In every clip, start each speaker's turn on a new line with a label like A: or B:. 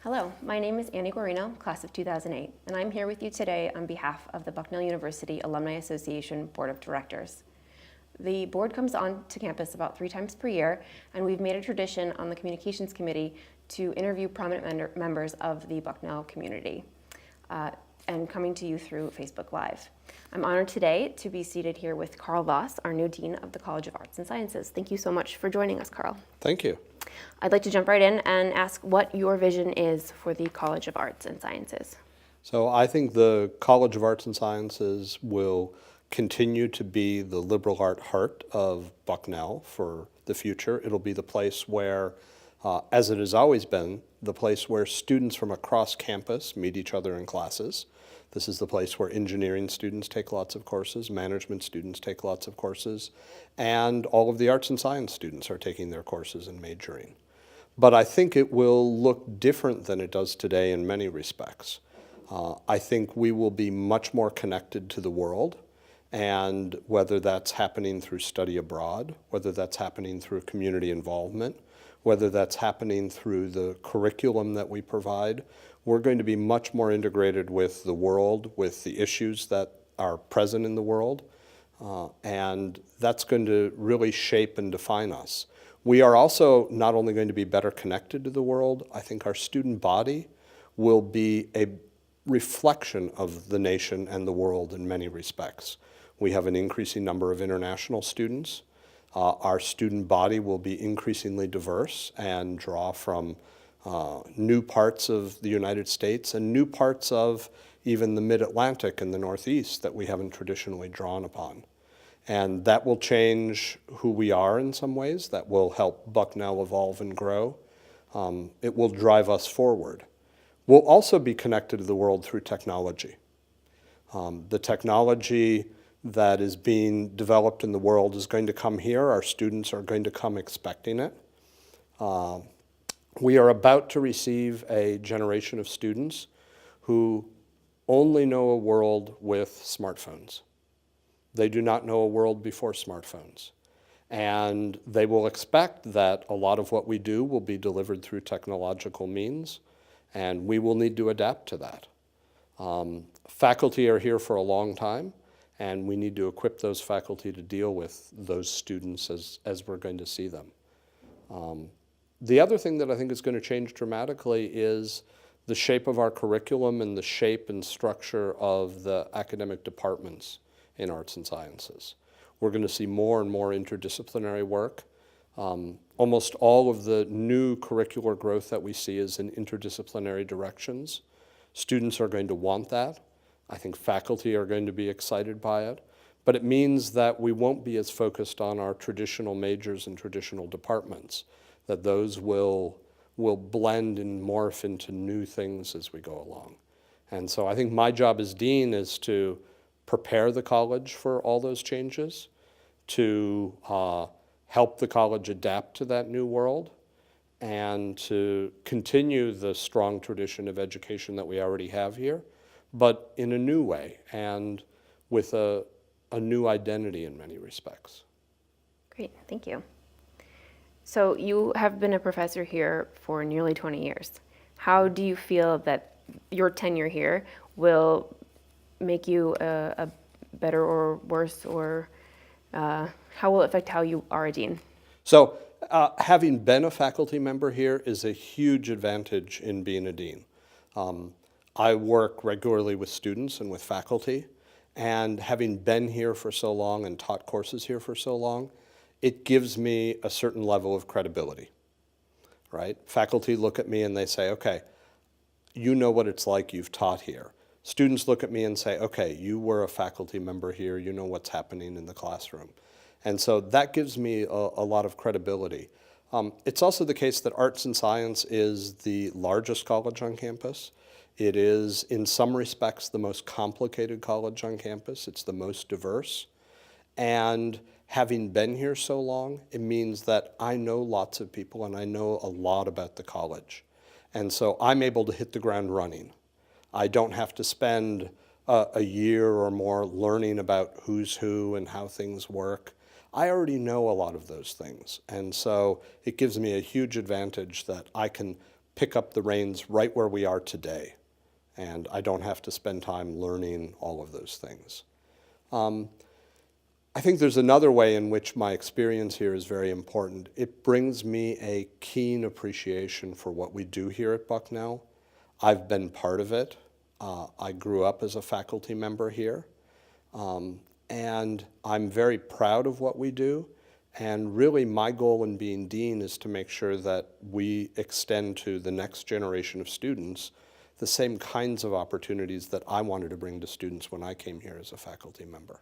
A: Hello, my name is Annie Guarino, class of 2008, and I'm here with you today on behalf of the Bucknell University Alumni Association Board of Directors. The board comes on to campus about 3 times per year, and we've made a tradition on the Communications Committee to interview prominent members of the Bucknell community, and coming to you through Facebook Live. I'm honored today to be seated here with Karl Voss, our new Dean of the College of Arts and Sciences. Thank you so much for joining us, Karl.
B: Thank you.
A: I'd like to jump right in and ask what your vision is for the College of Arts and Sciences.
B: So I think the College of Arts and Sciences will continue to be the liberal art heart of Bucknell for the future. It'll be the place where, as it has always been, the place where students from across campus meet each other in classes. This is the place where engineering students take lots of courses, management students take lots of courses, and all of the arts and science students are taking their courses and majoring. But I think it will look different than it does today in many respects. I think we will be much more connected to the world, and whether that's happening through study abroad, whether that's happening through community involvement, whether that's happening through the curriculum that we provide, we're going to be much more integrated with the world, with the issues that are present in the world, and that's going to really shape and define us. We are also not only going to be better connected to the world, I think our student body will be a reflection of the nation and the world in many respects. We have an increasing number of international students. Our student body will be increasingly diverse and draw from new parts of the United States and new parts of even the Mid-Atlantic and the Northeast that we haven't traditionally drawn upon. And that will change who we are in some ways. That will help Bucknell evolve and grow. It will drive us forward. We'll also be connected to the world through technology. The technology that is being developed in the world is going to come here. Our students are going to come expecting it. We are about to receive a generation of students who only know a world with smartphones. They do not know a world before smartphones. And they will expect that a lot of what we do will be delivered through technological means, and we will need to adapt to that. Faculty are here for a long time, and we need to equip those faculty to deal with those students as we're going to see them. The other thing that I think is going to change dramatically is the shape of our curriculum and the shape and structure of the academic departments in arts and sciences. We're going to see more and more interdisciplinary work. Almost all of the new curricular growth that we see is in interdisciplinary directions. Students are going to want that. I think faculty are going to be excited by it. But it means that we won't be as focused on our traditional majors and traditional departments, that those will blend and morph into new things as we go along. And so I think my job as dean is to prepare the college for all those changes, to help the college adapt to that new world, and to continue the strong tradition of education that we already have here, but in a new way and with a new identity in many respects.
A: Great, thank you. So you have been a professor here for nearly 20 years. How do you feel that your tenure here will make you a better or worse, or how will it affect how you are a dean?
B: So having been a faculty member here is a huge advantage in being a dean. I work regularly with students and with faculty, and having been here for so long and taught courses here for so long, it gives me a certain level of credibility, right? Faculty look at me and they say, okay, you know what it's like, you've taught here. Students look at me and say, okay, you were a faculty member here, you know what's happening in the classroom. And so that gives me a lot of credibility. It's also the case that arts and science is the largest college on campus. It is, in some respects, the most complicated college on campus. It's the most diverse. And having been here so long, it means that I know lots of people and I know a lot about the college. And so I'm able to hit the ground running. I don't have to spend a year or more learning about who's who and how things work. I already know a lot of those things. And so it gives me a huge advantage that I can pick up the reins right where we are today. And I don't have to spend time learning all of those things. I think there's another way in which my experience here is very important. It brings me a keen appreciation for what we do here at Bucknell. I've been part of it. I grew up as a faculty member here. And I'm very proud of what we do. And really my goal in being dean is to make sure that we extend to the next generation of students the same kinds of opportunities that I wanted to bring to students when I came here as a faculty member.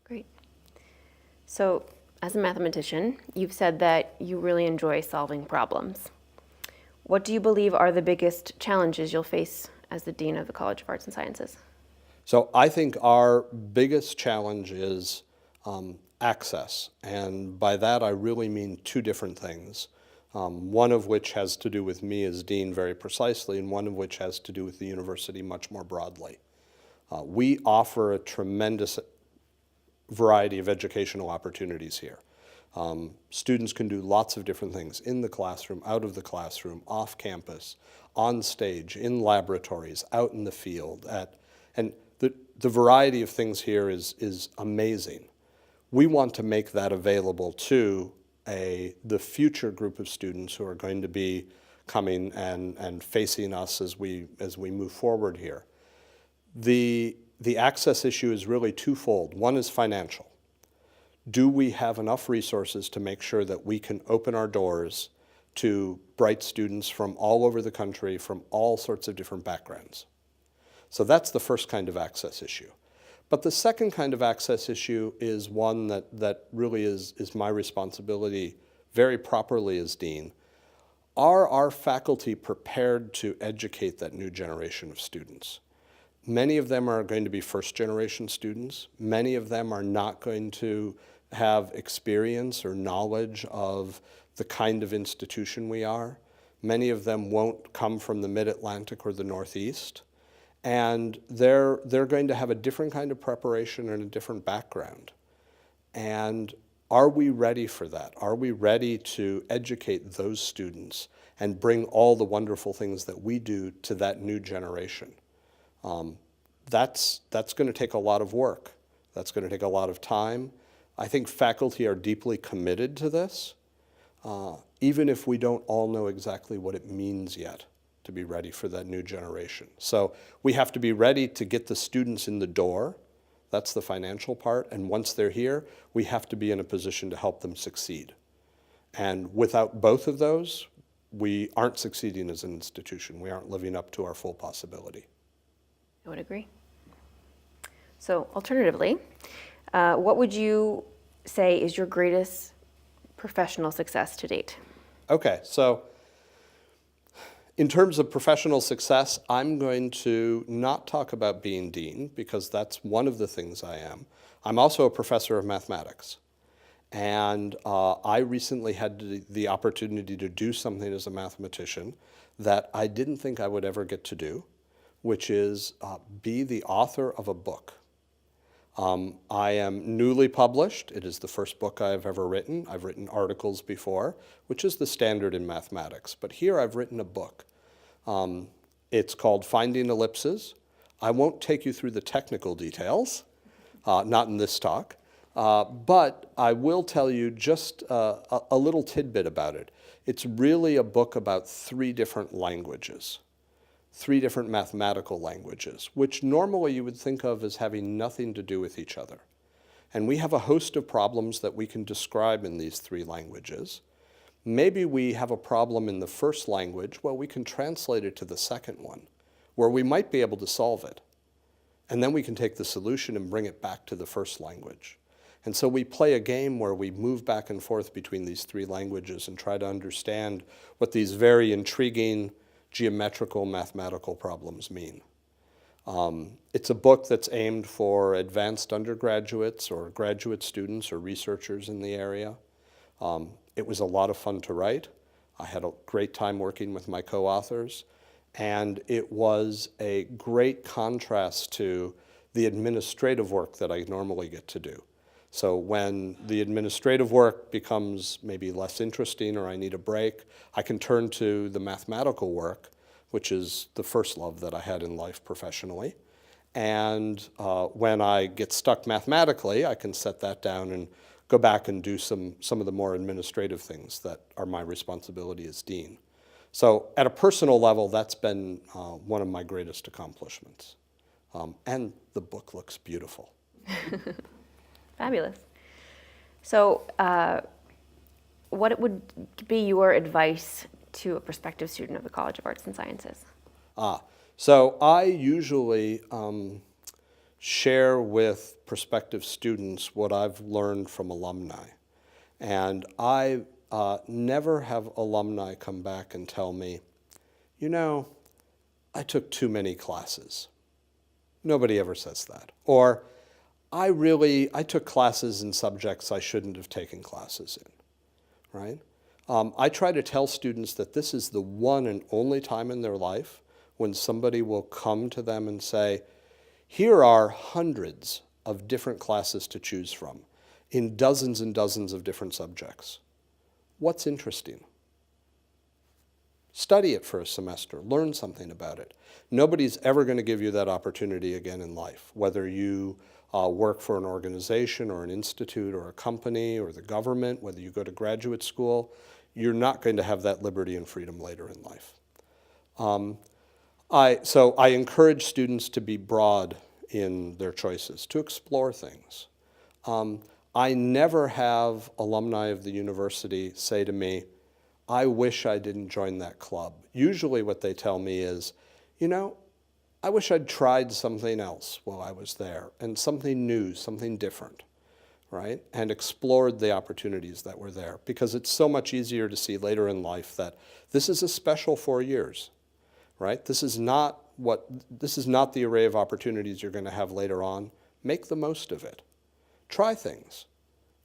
A: Great. So, as a mathematician, you've said that you really enjoy solving problems. What do you believe are the biggest challenges you'll face as the Dean of the College of Arts and Sciences?
B: So I think our biggest challenge is access. And by that, I really mean two different things. One of which has to do with me as dean very precisely, and one of which has to do with the university much more broadly. We offer a tremendous variety of educational opportunities here. Students can do lots of different things in the classroom, out of the classroom, off campus, on stage, in laboratories, out in the field. And the variety of things here is amazing. We want to make that available to the future group of students who are going to be coming and facing us as we move forward here. The access issue is really twofold. One is financial. Do we have enough resources to make sure that we can open our doors to bright students from all over the country, from all sorts of different backgrounds? So that's the first kind of access issue. But the second kind of access issue is one that really is my responsibility very properly as dean. Are our faculty prepared to educate that new generation of students? Many of them are going to be first-generation students. Many of them are not going to have experience or knowledge of the kind of institution we are. Many of them won't come from the Mid-Atlantic or the Northeast. And they're going to have a different kind of preparation and a different background. And are we ready for that? Are we ready to educate those students and bring all the wonderful things that we do to that new generation? That's going to take a lot of work. That's going to take a lot of time. I think faculty are deeply committed to this, even if we don't all know exactly what it means yet to be ready for that new generation. So we have to be ready to get the students in the door. That's the financial part. And once they're here, we have to be in a position to help them succeed. And without both of those, we aren't succeeding as an institution. We aren't living up to our full possibility.
A: I would agree. So alternatively, what would you say is your greatest professional success to date?
B: Okay, so in terms of professional success, I'm going to not talk about being dean because that's one of the things I am. I'm also a professor of mathematics. And I recently had the opportunity to do something as a mathematician that I didn't think I would ever get to do, which is be the author of a book. I am newly published. It is the first book I have ever written. I've written articles before, which is the standard in mathematics. But here I've written a book. It's called Finding Ellipses. I won't take you through the technical details, not in this talk, but I will tell you just a little tidbit about it. It's really a book about three different languages. Three different mathematical languages, which normally you would think of as having nothing to do with each other. And we have a host of problems that we can describe in these three languages. Maybe we have a problem in the first language, well, we can translate it to the second one, where we might be able to solve it. And then we can take the solution and bring it back to the first language. And so we play a game where we move back and forth between these three languages and try to understand what these very intriguing geometrical mathematical problems mean. It's a book that's aimed for advanced undergraduates or graduate students or researchers in the area. It was a lot of fun to write. I had a great time working with my co-authors, and it was a great contrast to the administrative work that I normally get to do. So when the administrative work becomes maybe less interesting or I need a break, I can turn to the mathematical work, which is the first love that I had in life professionally. And when I get stuck mathematically, I can set that down and go back and do some of the more administrative things that are my responsibility as dean. So at a personal level, that's been one of my greatest accomplishments. And the book looks beautiful.
A: Fabulous. So what would be your advice to a prospective student of the College of Arts and Sciences?
B: So I usually share with prospective students what I've learned from alumni. And I never have alumni come back and tell me, you know, I took too many classes. Nobody ever says that. Or, I took classes in subjects I shouldn't have taken classes in, right? I try to tell students that this is the one and only time in their life when somebody will come to them and say, here are hundreds of different classes to choose from in dozens and dozens of different subjects. What's interesting? Study it for a semester, learn something about it. Nobody's ever going to give you that opportunity again in life, whether you work for an organization or an institute or a company or the government, whether you go to graduate school, you're not going to have that liberty and freedom later in life. So I encourage students to be broad in their choices, to explore things. I never have alumni of the university say to me, I wish I didn't join that club. Usually what they tell me is, you know, I wish I'd tried something else while I was there, and something new, something different, right? And explored the opportunities that were there, because it's so much easier to see later in life that this is a special 4 years, right? This is not the array of opportunities you're going to have later on. Make the most of it. Try things,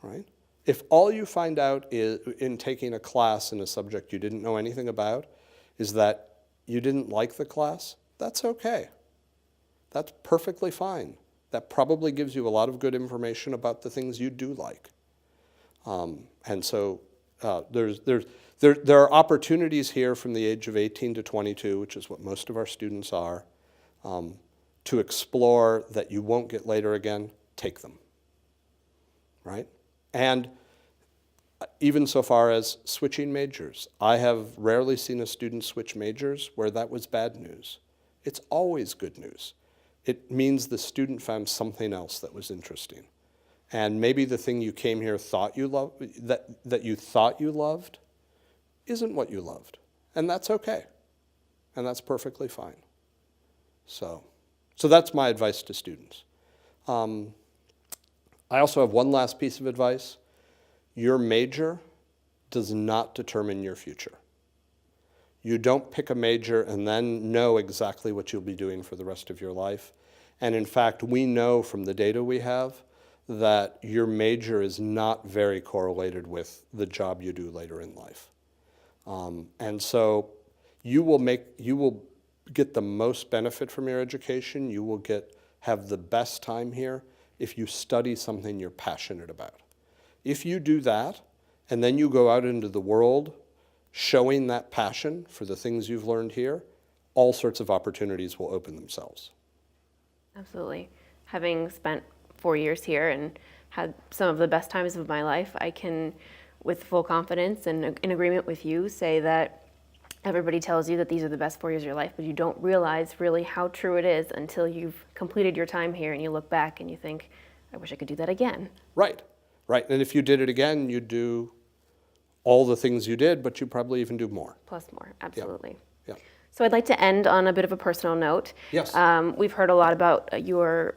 B: right? If all you find out in taking a class in a subject you didn't know anything about is that you didn't like the class, that's okay. That's perfectly fine. That probably gives you a lot of good information about the things you do like. And so there are opportunities here from the age of 18 to 22, which is what most of our students are, to explore that you won't get later again. Take them, right? And even so far as switching majors. I have rarely seen a student switch majors where that was bad news. It's always good news. It means the student found something else that was interesting. And maybe the thing you came here thought you loved, that you thought you loved isn't what you loved. And that's okay. And that's perfectly fine. So that's my advice to students. I also have one last piece of advice. Your major does not determine your future. You don't pick a major and then know exactly what you'll be doing for the rest of your life. And in fact, we know from the data we have that your major is not very correlated with the job you do later in life. And so you will get the most benefit from your education. You will have the best time here if you study something you're passionate about. If you do that, and then you go out into the world showing that passion for the things you've learned here, all sorts of opportunities will open themselves.
A: Absolutely. Having spent 4 years here and had some of the best times of my life, I can, with full confidence and in agreement with you, say that everybody tells you that these are the best 4 years of your life, but you don't realize really how true it is until you've completed your time here and you look back and you think, I wish I could do that again.
B: Right. And if you did it again, you'd do all the things you did, but you'd probably even do more.
A: Plus more, absolutely.
B: Yeah.
A: So I'd like to end on a bit of a personal note.
B: Yes.
A: We've heard a lot about your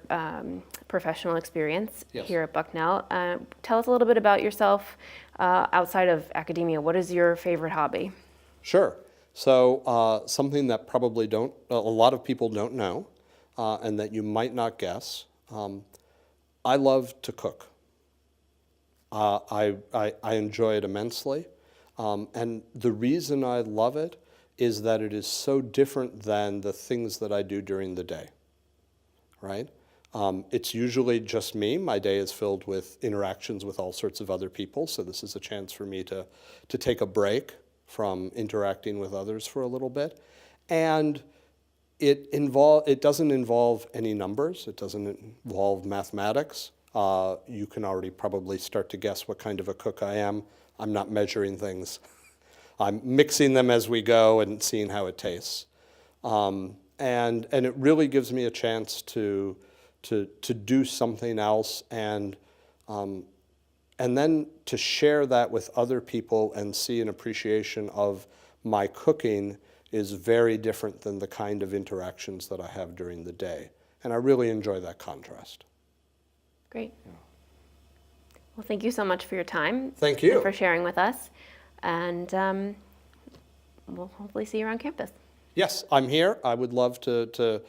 A: professional experience
B: Yes.
A: here at Bucknell. Tell us a little bit about yourself outside of academia. What is your favorite hobby?
B: Sure. So something that probably a lot of people don't know, and that you might not guess, I love to cook. I enjoy it immensely, and the reason I love it is that it is so different than the things that I do during the day, right? It's usually just me. My day is filled with interactions with all sorts of other people, so this is a chance for me to take a break from interacting with others for a little bit. And it doesn't involve any numbers. It doesn't involve mathematics. You can already probably start to guess what kind of a cook I am. I'm not measuring things. I'm mixing them as we go and seeing how it tastes. And it really gives me a chance to do something else and then to share that with other people and see an appreciation of my cooking is very different than the kind of interactions that I have during the day. And I really enjoy that contrast.
A: Great. Well, thank you so much for your time.
B: Thank you.
A: And for sharing with us. And we'll hopefully see you around campus.
B: Yes, I'm here. I would love to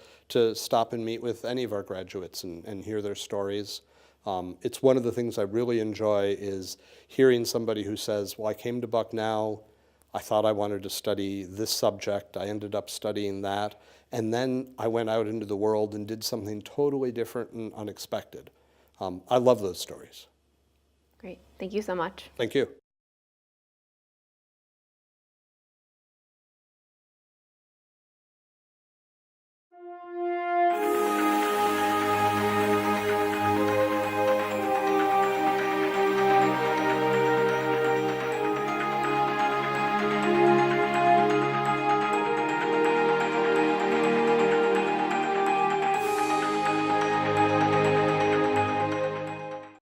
B: stop and meet with any of our graduates and hear their stories. It's one of the things I really enjoy is hearing somebody who says, well, I came to Bucknell, I thought I wanted to study this subject, I ended up studying that, and then I went out into the world and did something totally different and unexpected. I love those stories.
A: Great. Thank you so much.
B: Thank you.